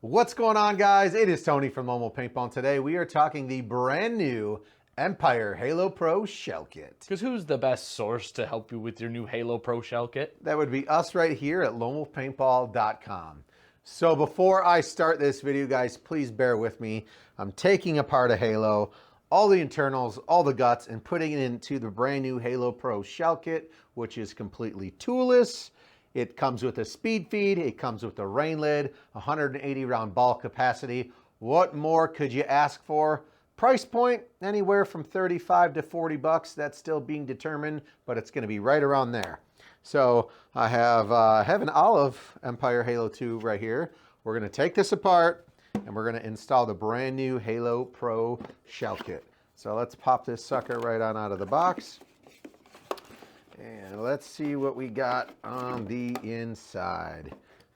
What's going on, guys? It is Tony from Lomo Paintball, and today we are talking the brand new Empire Halo Pro Shell Kit. Because who's the best source to help you with your new Halo Pro Shell Kit? That would be us right here at lomopaintball.com. So before I start this video, guys, please bear with me. I'm taking apart a Halo, all the internals, all the guts, and putting it into the brand new Halo Pro Shell Kit, which is completely toolless. It comes with a speed feed, it comes with a rain lid, 180 round ball capacity. What more could you ask for? Price point, anywhere from 35 to 40 bucks. That's still being determined, but it's gonna be right around there. So I have an olive Empire Halo 2 right here. We're gonna take this apart and we're gonna install the brand new Halo Pro Shell Kit. So let's pop this sucker right on out of the box. And let's see what we got on the inside.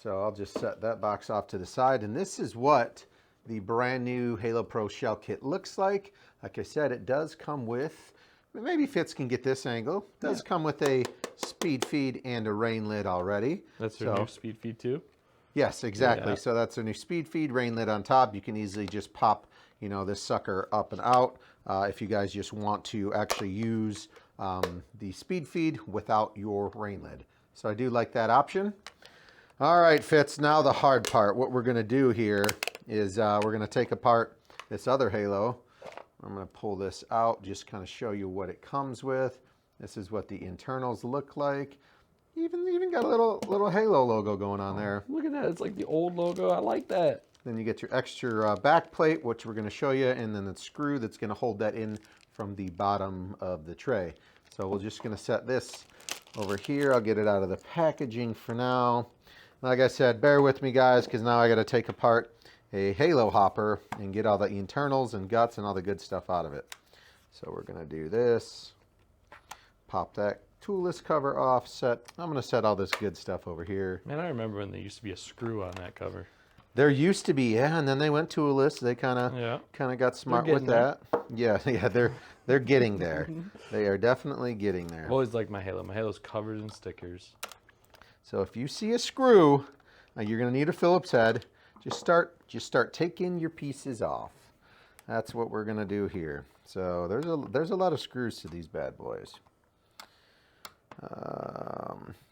So I'll just set that box off to the side. And this is what the brand new Halo Pro Shell Kit looks like. Like I said, it does come with, maybe Fitz can get this angle. It does come with a speed feed and a rain lid already. That's your new speed feed too? Yes, exactly. Yeah. So that's a new speed feed, rain lid on top. You can easily just pop, this sucker up and out if you guys just want to actually use the speed feed without your rain lid. So I do like that option. All right, Fitz, now the hard part. What we're gonna do here is we're gonna take apart this other Halo. I'm gonna pull this out, just kind of show you what it comes with. This is what the internals look like. Even got a little Halo logo going on there. Look at that, it's like the old logo. I like that. Then you get your extra back plate, which we're gonna show you, and then the screw that's gonna hold that in from the bottom of the tray. So we're just gonna set this over here. I'll get it out of the packaging for now. Like I said, bear with me, guys, because now I gotta take apart a Halo hopper and get all the internals and guts and all the good stuff out of it. So we're gonna do this, pop that toolless cover off, I'm gonna set all this good stuff over here. Man, I remember when there used to be a screw on that cover. There used to be, yeah, and then they went toolless. They kind of got smart with that. Yeah, they're getting there. They are definitely getting there. I've always liked my Halo. My Halo's covered in stickers. So if you see a screw, you're gonna need a Phillips head. Just start taking your pieces off. That's what we're gonna do here. So there's a lot of screws to these bad boys.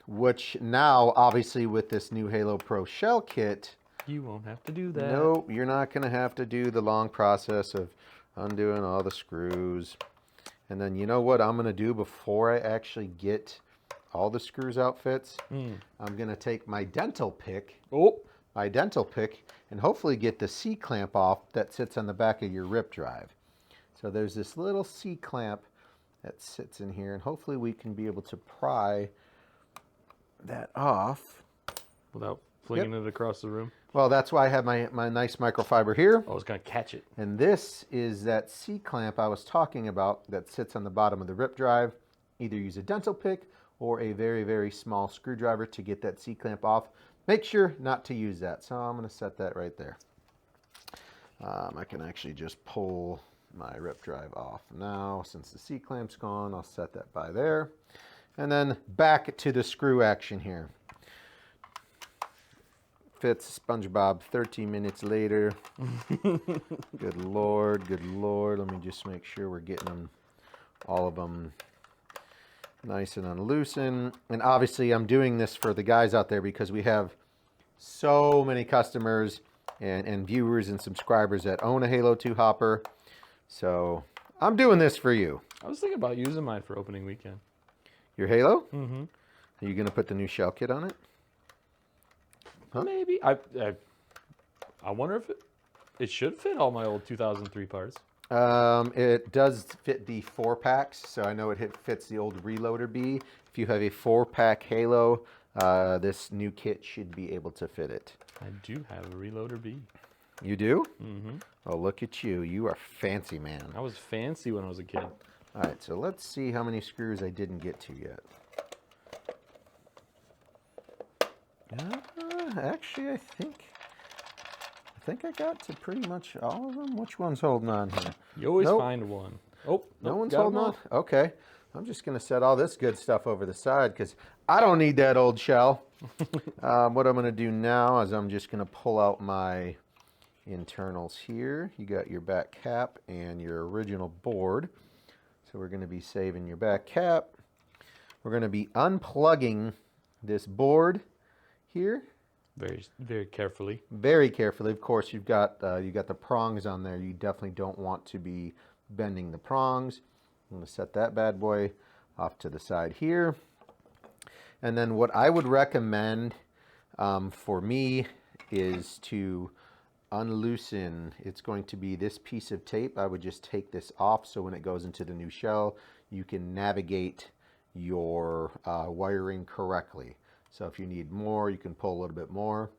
Which now, obviously, with this new Halo Pro Shell Kit, you won't have to do that. Nope, you're not going to have to do the long process of undoing all the screws. And then you know what I'm going to do before I actually get all the screws out, Fitz? I'm going to take my dental pick, and hopefully get the C-clamp off that sits on the back of your rip drive. So there's this little C-clamp that sits in here, and hopefully we can be able to pry that off. Without flinging it across the room? Well, that's why I have my nice microfiber here. I was going to catch it. And this is that C-clamp I was talking about that sits on the bottom of the rip drive. Either use a dental pick or a very, very small screwdriver to get that C-clamp off. Make sure not to use that. So I'm going to set that right there. I can actually just pull my rip drive off now. Since the C-clamp's gone, I'll set that by there. And then back to the screw action here. Fitz, SpongeBob, 13 minutes later. Good Lord, good Lord. Let me just make sure we're getting them, all of them, nice and unloosened. And obviously I'm doing this for the guys out there because we have so many customers and viewers and subscribers that own a Halo 2 hopper. So I'm doing this for you. I was thinking about using mine for opening weekend. Your Halo? Mm-hmm. Are you going to put the new shell kit on it? Huh? Maybe. I wonder if it should fit all my old 2003 parts. It does fit the 4-packs, so I know it fits the old Reloader B. If you have a 4-pack Halo, this new kit should be able to fit it. I do have a Reloader B. You do? Mm-hmm. Oh, look at you. You are fancy, man. I was fancy when I was a kid. All right, so let's see how many screws I didn't get to yet. Actually, I think I got to pretty much all of them. Which one's holding on here? You always find one. Oh, no one's holding on? Okay. I'm just going to set all this good stuff over the side because I don't need that old shell. What I'm going to do now is I'm just going to pull out my internals here. You got your back cap and your original board. So we're going to be saving your back cap. We're going to be unplugging this board here. Very, very carefully. Very carefully. Of course, you got the prongs on there. You definitely don't want to be bending the prongs. I'm going to set that bad boy off to the side here. And then what I would recommend for me is to unloosen. It's going to be this piece of tape. I would just take this off so when it goes into the new shell, you can navigate your wiring correctly. So if you need more, you can pull a little bit more.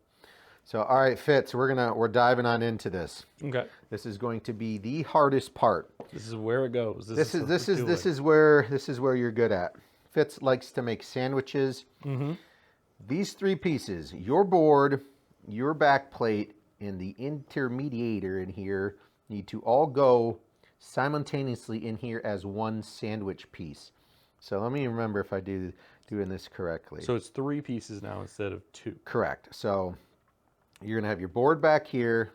So all right, Fitz, we're diving on into this. Okay. This is going to be the hardest part. This is where it goes. This is where you're good at. Fitz likes to make sandwiches. Mm-hmm. These three pieces, your board, your back plate, and the intermediator in here need to all go simultaneously in here as one sandwich piece. So let me remember if I doing this correctly. So it's 3 pieces now instead of 2. Correct. So you're going to have your board back here.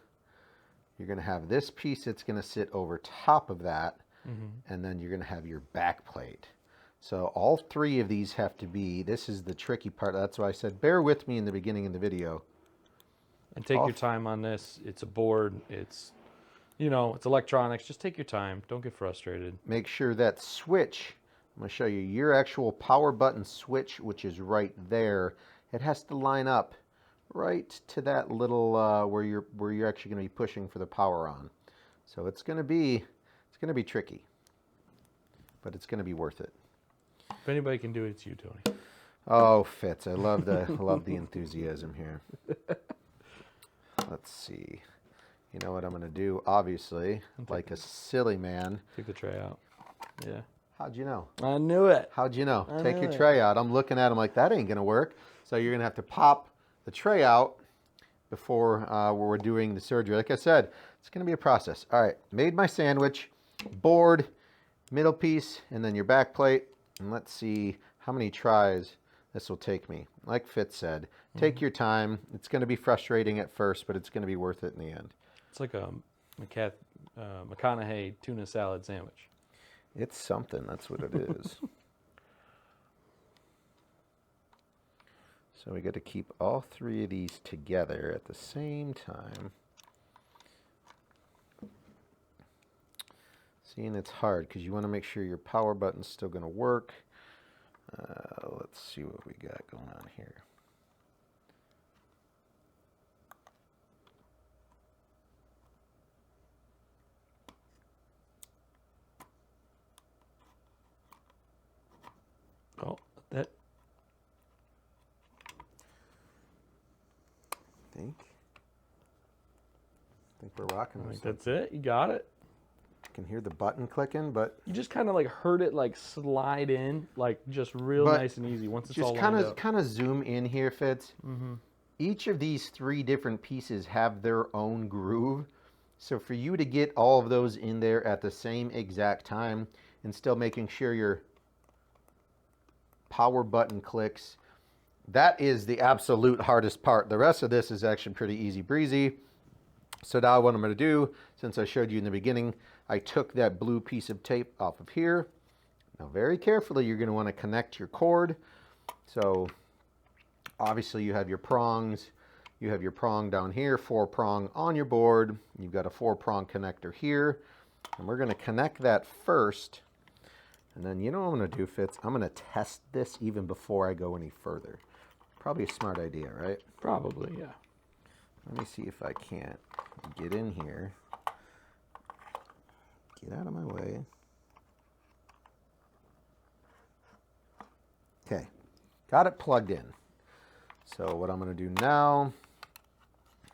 You're going to have this piece that's going to sit over top of that. Mm-hmm. And then you're going to have your back plate. So all 3 of these have to be, this is the tricky part. That's why I said, bear with me in the beginning of the video. And take your time on this. It's a board. It's, it's electronics. Just take your time. Don't get frustrated. Make sure that switch, I'm going to show you your actual power button switch, which is right there. It has to line up right to that little where you're actually going to be pushing for the power on. So it's going to be tricky, but it's going to be worth it. If anybody can do it, it's you, Tony. Oh, Fitz, I love the enthusiasm here. Let's see. You know what I'm going to do? Obviously, like a silly man. Take the tray out. Yeah. How'd you know? I knew it. How'd you know? Take your tray out. I'm looking at him like, that ain't going to work. So you're going to have to pop the tray out before we're doing the surgery. Like I said, it's going to be a process. All right, made my sandwich, board, middle piece, and then your back plate. And let's see how many tries this will take me. Like Fitz said, take your time. It's going to be frustrating at first, but it's going to be worth it in the end. It's like a McConaughey tuna salad sandwich. It's something. That's what it is. So we got to keep all 3 of these together at the same time. Seeing it's hard because you want to make sure your power button's still going to work. Let's see what we got going on here. Oh, that. I think we're rocking this. That's it. You got it. You can hear the button clicking, but you just kind of like heard it like slide in, like just real nice and easy once it's all lined up. Just kind of zoom in here, Fitz. Mm-hmm. Each of these 3 different pieces have their own groove. So for you to get all of those in there at the same exact time and still making sure your power button clicks, that is the absolute hardest part. The rest of this is actually pretty easy breezy. So now what I'm going to do, since I showed you in the beginning, I took that blue piece of tape off of here. Now very carefully, you're going to want to connect your cord. So obviously you have your prongs. You have your prong down here, 4-prong on your board. You've got a 4-prong connector here. And we're going to connect that first. And then you know what I'm going to do, Fitz? I'm going to test this even before I go any further. Probably a smart idea, right? Probably, yeah. Let me see if I can't get in here. Get out of my way. Okay, got it plugged in. So what I'm going to do now,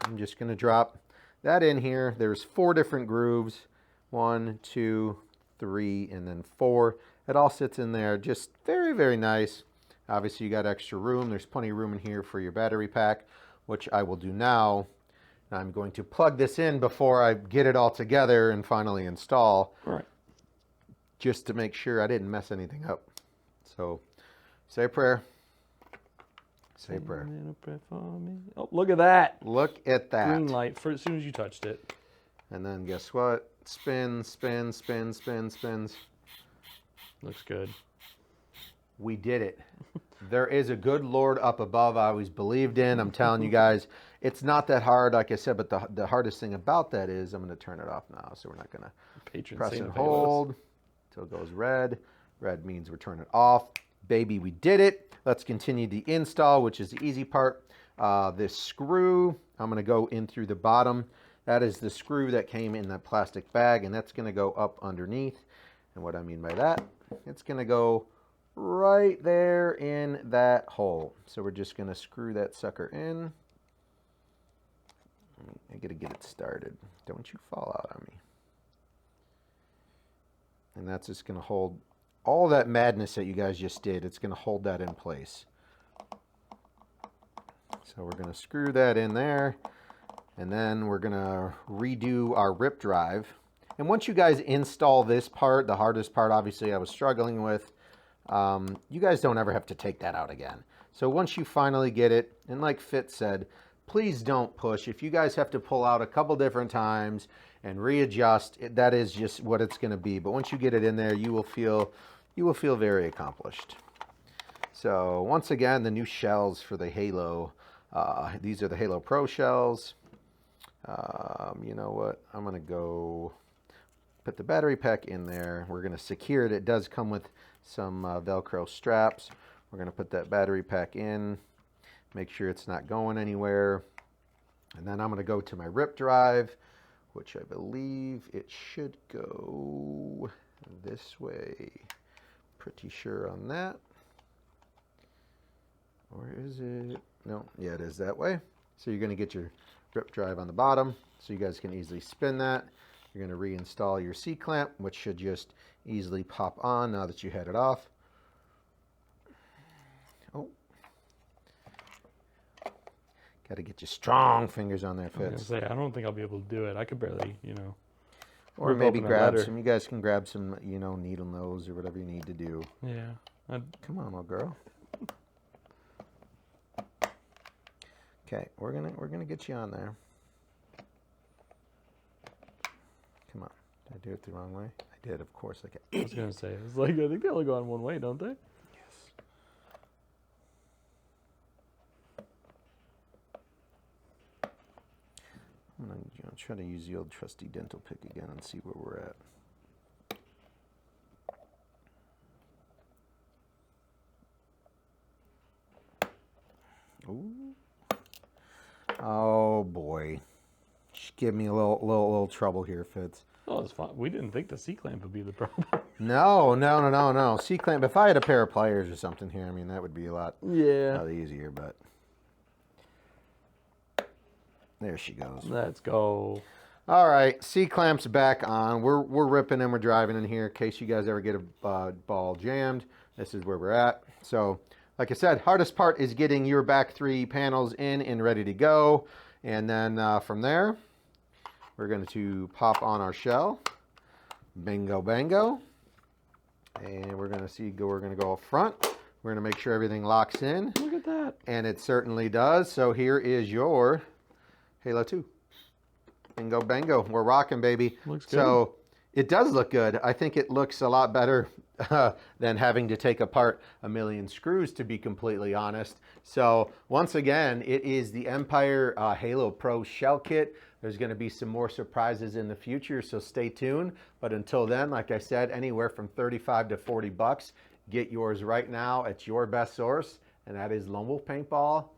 I'm just going to drop that in here. There's 4 different grooves. 1, 2, 3, and then 4. It all sits in there just very, very nice. Obviously, you got extra room. There's plenty of room in here for your battery pack, which I will do now. I'm going to plug this in before I get it all together and finally install. All right. Just to make sure I didn't mess anything up. So say a prayer. Say a prayer. Oh, look at that. Look at that. Green light for as soon as you touched it. And then guess what? Spin, spin, spin, spin, spins. Looks good. We did it. There is a good Lord up above I always believed in. I'm telling you guys, it's not that hard, like I said, but the hardest thing about that is, I'm going to turn it off now, so we're not going to press and hold until it goes red. Red means we're turning it off. Baby, we did it. Let's continue the install, which is the easy part. This screw, I'm going to go in through the bottom. That is the screw that came in that plastic bag, and that's going to go up underneath. And what I mean by that, it's going to go right there in that hole. So we're just going to screw that sucker in. I got to get it started. Don't you fall out on me. And that's just going to hold all that madness that you guys just did. It's going to hold that in place. So we're going to screw that in there. And then we're going to redo our rip drive. And once you guys install this part, the hardest part obviously I was struggling with, you guys don't ever have to take that out again. So once you finally get it, and like Fitz said, please don't push. If you guys have to pull out a couple different times and readjust, that is just what it's going to be. But once you get it in there, you will feel very accomplished. So once again, the new shells for the Halo. These are the Halo Pro shells. You know what? I'm going to go put the battery pack in there. We're going to secure it. It does come with some Velcro straps. We're going to put that battery pack in, make sure it's not going anywhere. And then I'm going to go to my rip drive, which I believe it should go this way. Pretty sure on that. Or is it? No, yeah, it is that way. So you're going to get your rip drive on the bottom so you guys can easily spin that. You're going to reinstall your C-clamp, which should just easily pop on now that you had it off. Oh. Got to get your strong fingers on there, Fitz. I was gonna say, I don't think I'll be able to do it. I could barely, Or maybe grab some, you guys can grab some, needle nose or whatever you need to do. Yeah. Come on, little girl. Okay, we're gonna get you on there. Come on. Did I do it the wrong way? I did, of course. I was gonna say, it's like I think they only go on one way, don't they? Yes. I'm gonna try to use the old trusty dental pick again and see where we're at. Ooh. Oh boy. Just give me a little trouble here, Fitz. Oh, it's fine. We didn't think the C-clamp would be the problem. No. C-clamp. If I had a pair of pliers or something here, I mean, that would be a lot easier, but there she goes. Let's go. All right, C-clamp's back on. We're ripping and we're driving in here in case you guys ever get a ball jammed. This is where we're at. So, like I said, hardest part is getting your back 3 panels in and ready to go. And then from there, we're going to pop on our shell. Bingo, bango. And we're going to we're going to go up front. We're going to make sure everything locks in. Look at that. And it certainly does. So here is your Halo 2. Bingo, bango. We're rocking, baby. Looks good. So it does look good. I think it looks a lot better than having to take apart a million screws, to be completely honest. So once again, it is the Empire Halo Pro shell kit. There's going to be some more surprises in the future, so stay tuned. But until then, like I said, anywhere from 35 to 40 bucks. Get yours right now at your best source, and that is lonewolfpaintball.com.